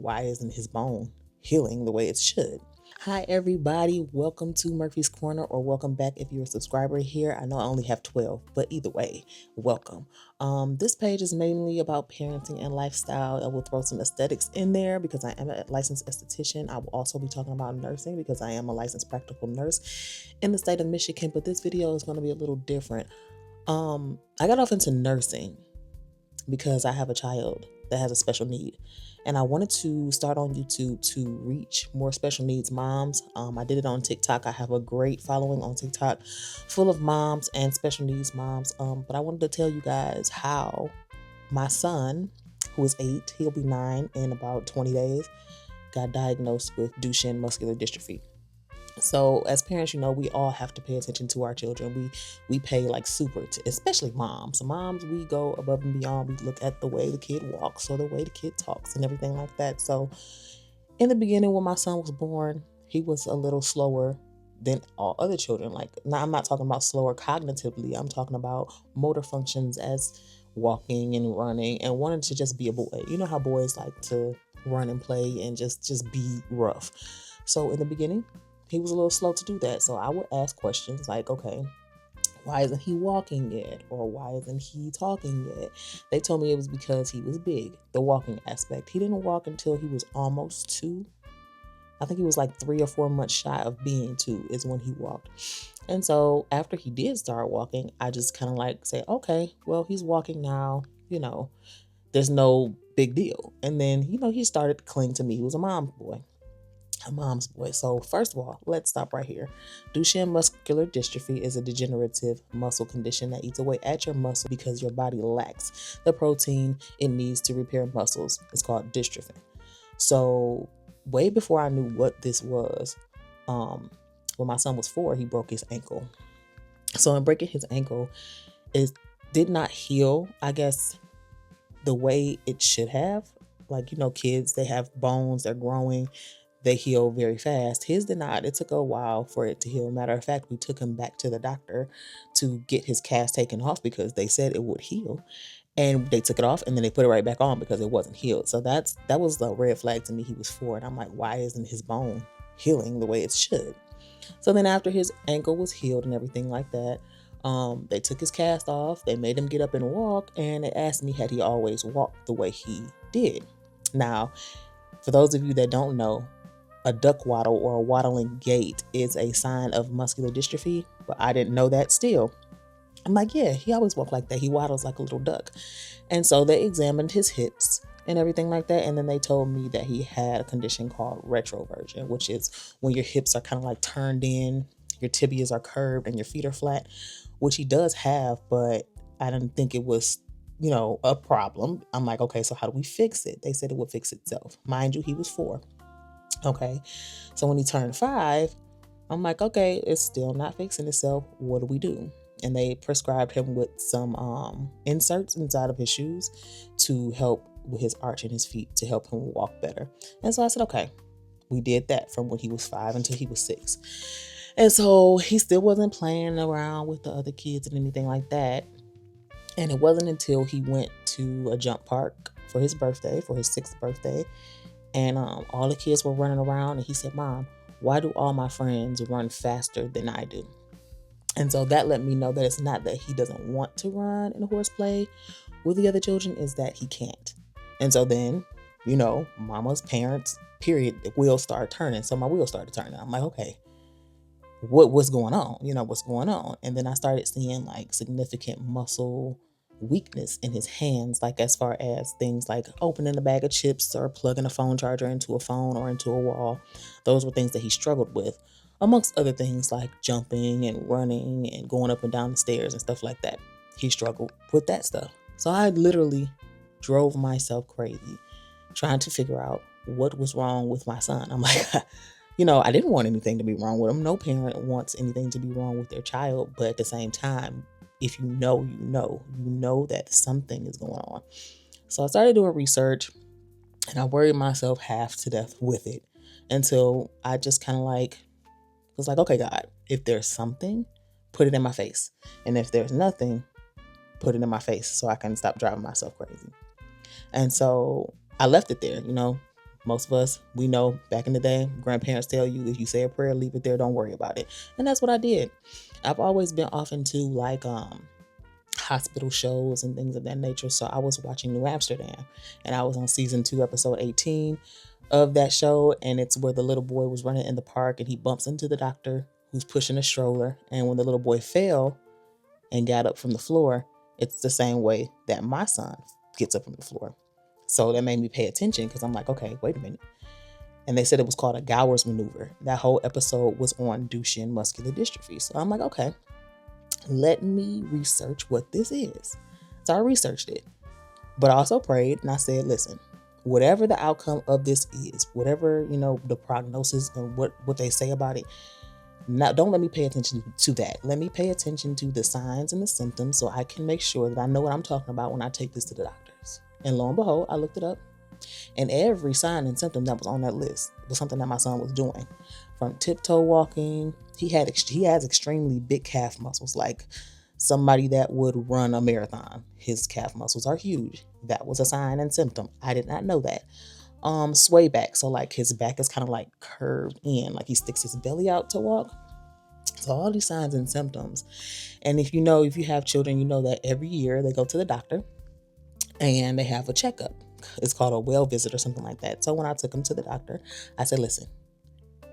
why isn't his bone healing the way it should? Hi, everybody. Welcome to Murphy's Corner, or welcome back if you're a subscriber here. I know I only have 12, but either way, welcome. This page is mainly about parenting and lifestyle. I will throw some aesthetics in there because I am a licensed esthetician. I will also be talking about nursing because I am a licensed practical nurse in the state of Michigan, but this video is going to be a little different. I got off into nursing because I have a child that has a special need. And I wanted to start on YouTube to reach more special needs moms. I did it on TikTok. I have a great following on TikTok full of moms and special needs moms. But I wanted to tell you guys how my son, who is 8, he'll be 9 in about 20 days, got diagnosed with Duchenne Muscular Dystrophy. So as parents, we all have to pay attention to our children. We pay like super, especially moms. Moms, we go above and beyond. We look at the way the kid walks or the way the kid talks and everything like that. So in the beginning, when my son was born, he was a little slower than all other children. Like, now I'm not talking about slower cognitively. I'm talking about motor functions as walking and running and wanting to just be a boy. You know how boys like to run and play and just be rough. So in the beginning, he was a little slow to do that. So I would ask questions like, okay, why isn't he walking yet? Or why isn't he talking yet? They told me it was because he was big, the walking aspect. He didn't walk until he was almost 2. I think he was like 3 or 4 months shy of being 2 is when he walked. And so after he did start walking, I just kind of like say, okay, well, he's walking now, there's no big deal. And then, he started to cling to me. He was a mom's boy. So first of all, let's stop right here. Duchenne muscular dystrophy is a degenerative muscle condition that eats away at your muscle because your body lacks the protein it needs to repair muscles. It's called dystrophin. So way before I knew what this was, when my son was 4, he broke his ankle. So in breaking his ankle, it did not heal, I guess, the way it should have. Like, kids, they have bones, they're growing. They heal very fast. His did not. It took a while for it to heal. Matter of fact, we took him back to the doctor to get his cast taken off because they said it would heal. And they took it off and then they put it right back on because it wasn't healed. So that was the red flag to me. He was 4. And I'm like, why isn't his bone healing the way it should? So then after his ankle was healed and everything like that, they took his cast off. They made him get up and walk. And they asked me, had he always walked the way he did? Now, for those of you that don't know, a duck waddle or a waddling gait is a sign of muscular dystrophy, but I didn't know that still. I'm like, yeah, he always walked like that. He waddles like a little duck. And so they examined his hips and everything like that. And then they told me that he had a condition called retroversion, which is when your hips are kind of like turned in, your tibias are curved and your feet are flat, which he does have, but I didn't think it was a problem. I'm like, okay, so how do we fix it? They said it would fix itself. Mind you, he was 4. Okay, so when he turned 5, I'm like, okay, it's still not fixing itself. What do we do? And they prescribed him with some inserts inside of his shoes to help with his arch in his feet to help him walk better. And so I said, okay, we did that from when he was 5 until he was 6. And so he still wasn't playing around with the other kids and anything like that. And it wasn't until he went to a jump park for his birthday, for his 6th birthday. And all the kids were running around. And he said, Mom, why do all my friends run faster than I do? And so that let me know that it's not that he doesn't want to run in horseplay with the other children, is that he can't. And so then, mama's parents, period, the wheels start turning. So my wheels started turning. I'm like, okay, what's going on? What's going on? And then I started seeing like significant muscle weakness in his hands, like as far as things like opening a bag of chips or plugging a phone charger into a phone or into a wall. Those were things that he struggled with, amongst other things like jumping and running and going up and down the stairs and stuff like that. He struggled with that stuff. So I literally drove myself crazy trying to figure out what was wrong with my son. I'm like, I didn't want anything to be wrong with him. No parent wants anything to be wrong with their child, but at the same time, if you know that something is going on. So I started doing research and I worried myself half to death with it until I just kind of was like, okay, God, if there's something, put it in my face. And if there's nothing, put it in my face so I can stop driving myself crazy. And so I left it there, Most of us, we know back in the day, grandparents tell you if you say a prayer, leave it there, don't worry about it. And that's what I did. I've always been off into like hospital shows and things of that nature. So I was watching New Amsterdam, and I was on season 2, episode 18 of that show. And it's where the little boy was running in the park and he bumps into the doctor who's pushing a stroller. And when the little boy fell and got up from the floor, it's the same way that my son gets up from the floor. So that made me pay attention because I'm like, okay, wait a minute. And they said it was called a Gowers maneuver. That whole episode was on Duchenne Muscular Dystrophy. So I'm like, okay, let me research what this is. So I researched it, but I also prayed and I said, listen, whatever the outcome of this is, whatever, the prognosis and what they say about it, don't let me pay attention to that. Let me pay attention to the signs and the symptoms so I can make sure that I know what I'm talking about when I take this to the doctors. And lo and behold, I looked it up. And every sign and symptom that was on that list was something that my son was doing. From tiptoe walking, he has extremely big calf muscles, like somebody that would run a marathon. His calf muscles are huge. That was a sign and symptom. I did not know that. Sway back, so like his back is kind of like curved in, like he sticks his belly out to walk. So all these signs and symptoms. And if you have children, you know that every year they go to the doctor and they have a checkup. It's called a well visit or something like that. So when I took him to the doctor, I said, listen,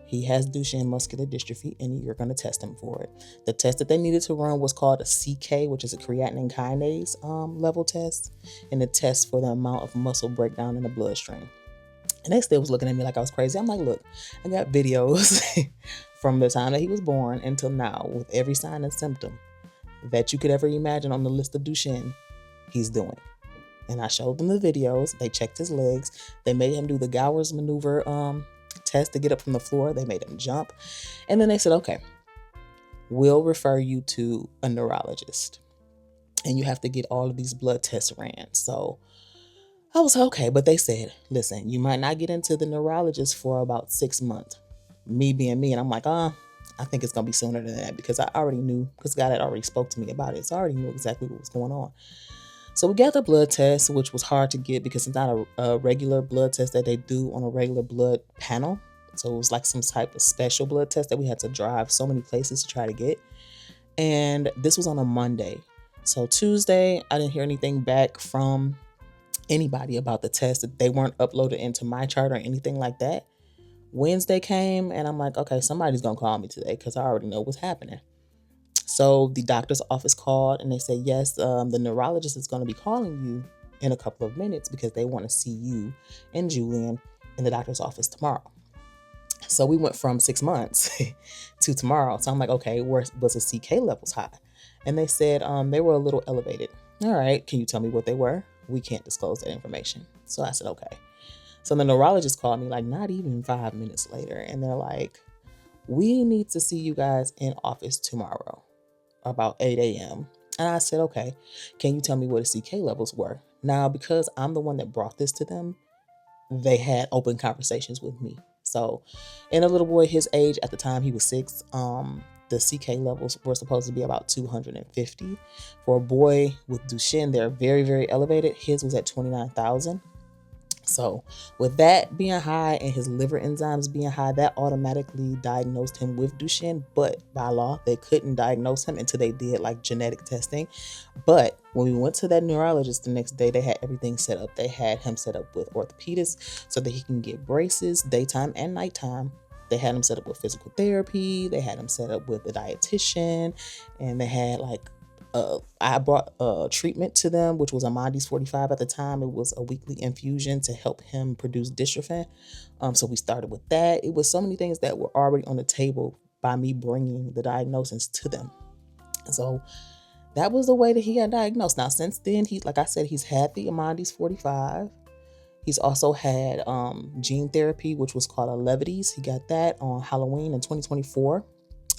he has Duchenne Muscular Dystrophy and you're going to test him for it. The test that they needed to run was called a CK, which is a creatinine kinase level test, and a test for the amount of muscle breakdown in the bloodstream. And they still was looking at me like I was crazy. I'm like, look, I got videos from the time that he was born until now with every sign and symptom that you could ever imagine on the list of Duchenne, he's doing. And I showed them the videos. They checked his legs. They made him do the Gowers maneuver test to get up from the floor. They made him jump. And then they said, okay, we'll refer you to a neurologist. And you have to get all of these blood tests ran. So I was okay. But they said, listen, you might not get into the neurologist for about 6 months. Me being me. And I'm like, I think it's going to be sooner than that because I already knew, because God had already spoke to me about it. So I already knew exactly what was going on. So we got the blood test, which was hard to get because it's not a regular blood test that they do on a regular blood panel. So it was like some type of special blood test that we had to drive so many places to try to get. And this was on a Monday. So Tuesday, I didn't hear anything back from anybody about the test. That they weren't uploaded into my chart or anything like that. Wednesday came and I'm like, okay, somebody's going to call me today because I already know what's happening. So the doctor's office called and they said, yes, the neurologist is going to be calling you in a couple of minutes because they want to see you and Julian in the doctor's office tomorrow. So we went from 6 months to tomorrow. So I'm like, okay, was the CK levels high? And they said they were a little elevated. All right, can you tell me what they were? We can't disclose that information. So I said, okay. So the neurologist called me like not even 5 minutes later. And they're like, we need to see you guys in office tomorrow about 8 a.m. And I said, okay, can you tell me what the CK levels were? Now, because I'm the one that brought this to them, they had open conversations with me. So in a little boy his age at the time, he was 6, the CK levels were supposed to be about 250. For a boy with Duchenne, they're very, very elevated. His was at 29,000. So with that being high and his liver enzymes being high, that automatically diagnosed him with Duchenne. But by law, they couldn't diagnose him until they did like genetic testing. But when we went to that neurologist the next day, they had everything set up. They had him set up with orthopedists so that he can get braces daytime and nighttime. They had him set up with physical therapy. They had him set up with a dietitian, and they had like I brought a treatment to them, which was Amandi's 45 at the time. It was a weekly infusion to help him produce dystrophin. So we started with that. It was so many things that were already on the table by me bringing the diagnosis to them. So that was the way that he got diagnosed. Now, since then, like I said, he's had the Amandi's 45. He's also had gene therapy, which was called a Levities. He got that on Halloween in 2024.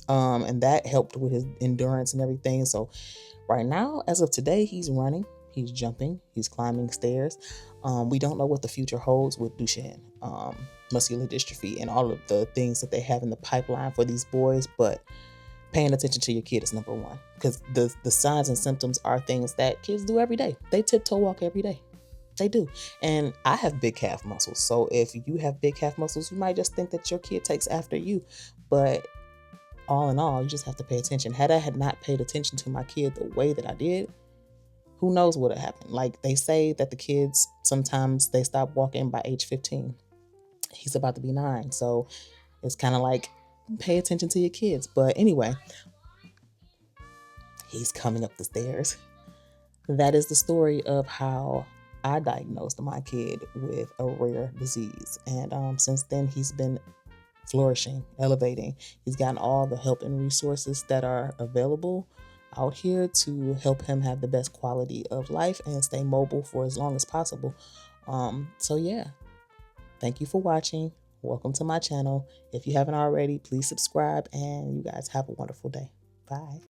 And that helped with his endurance and everything. So right now, as of today, he's running, he's jumping, he's climbing stairs. We don't know what the future holds with Duchenne muscular dystrophy and all of the things that they have in the pipeline for these boys, but paying attention to your kid is number one, because the signs and symptoms are things that kids do every day. They tiptoe walk every day. They do. And I have big calf muscles. So if you have big calf muscles, you might just think that your kid takes after you. But all in all, you just have to pay attention. Had I had not paid attention to my kid the way that I did, who knows what would have happened. Like they say that the kids sometimes they stop walking by age 15. He's about to be 9. So it's kind of like pay attention to your kids. But anyway, he's coming up the stairs. That is the story of how I diagnosed my kid with a rare disease. And since then, he's been flourishing, elevating. He's gotten all the help and resources that are available out here to help him have the best quality of life and stay mobile for as long as possible. So yeah, thank you for watching. Welcome to my channel. If you haven't already, please subscribe, and you guys have a wonderful day. Bye.